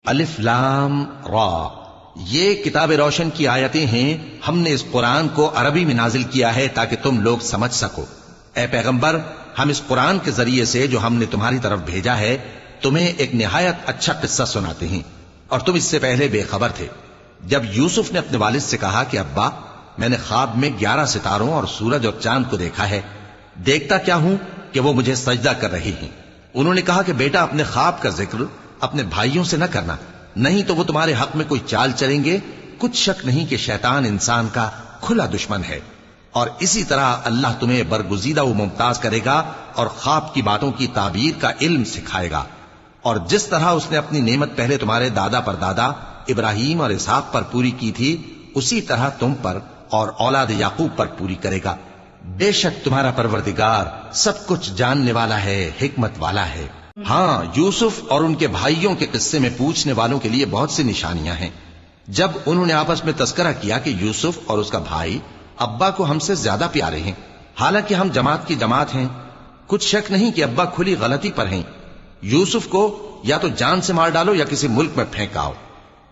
الف لام را، یہ کتاب روشن کی آیتیں ہیں. ہم نے اس قرآن کو عربی میں نازل کیا ہے تاکہ تم لوگ سمجھ سکو. اے پیغمبر، ہم اس قرآن کے ذریعے سے جو ہم نے تمہاری طرف بھیجا ہے تمہیں ایک نہایت اچھا قصہ سناتے ہیں، اور تم اس سے پہلے بے خبر تھے. جب یوسف نے اپنے والد سے کہا کہ ابا، میں نے خواب میں 11 ستاروں اور سورج اور چاند کو دیکھا ہے، دیکھتا کیا ہوں کہ وہ مجھے سجدہ کر رہی ہیں. انہوں نے کہا کہ بیٹا، اپنے خواب کا ذکر اپنے بھائیوں سے نہ کرنا، نہیں تو وہ تمہارے حق میں کوئی چال چلیں گے. کچھ شک نہیں کہ شیطان انسان کا کھلا دشمن ہے، اور اسی طرح اللہ تمہیں برگزیدہ و ممتاز کرے گا اور خواب کی باتوں کی تعبیر کا علم سکھائے گا. اور جس طرح اس نے اپنی نعمت پہلے تمہارے دادا پر دادا ابراہیم اور اسحاق پر پوری کی تھی، اسی طرح تم پر اور اولاد یعقوب پر پوری کرے گا. بے شک تمہارا پروردگار سب کچھ جاننے والا ہے، حکمت والا ہے. ہاں، یوسف اور ان کے بھائیوں کے قصے میں پوچھنے والوں کے لیے بہت سی نشانیاں ہیں. جب انہوں نے آپس میں تذکرہ کیا کہ یوسف اور اس کا بھائی ابا کو ہم سے زیادہ پیارے ہیں، حالانکہ ہم جماعت کی جماعت ہیں، کچھ شک نہیں کہ ابا کھلی غلطی پر ہیں. یوسف کو یا تو جان سے مار ڈالو یا کسی ملک میں پھینکاؤ،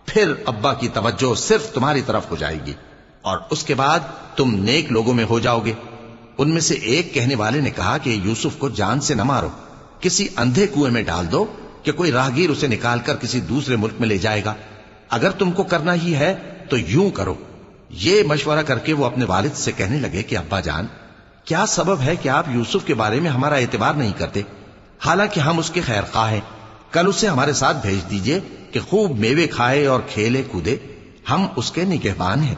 پھر ابا کی توجہ صرف تمہاری طرف ہو جائے گی، اور اس کے بعد تم نیک لوگوں میں ہو جاؤ گے. ان میں سے ایک کہنے والے نے کہا کہ یوسف کو جان سے نہ مارو، کسی اندھے کنویں میں ڈال دو کہ کوئی راہگیر اسے نکال کر کسی دوسرے ملک میں لے جائے گا. اگر تم کو کرنا ہی ہے تو یوں کرو. یہ مشورہ کر کے وہ اپنے والد سے کہنے لگے کہ ابا جان، کیا سبب ہے کہ آپ یوسف کے بارے میں ہمارا اعتبار نہیں کرتے، حالانکہ ہم اس کے خیر خواہ ہیں. کل اسے ہمارے ساتھ بھیج دیجئے کہ خوب میوے کھائے اور کھیلے کودے، ہم اس کے نگہبان ہیں.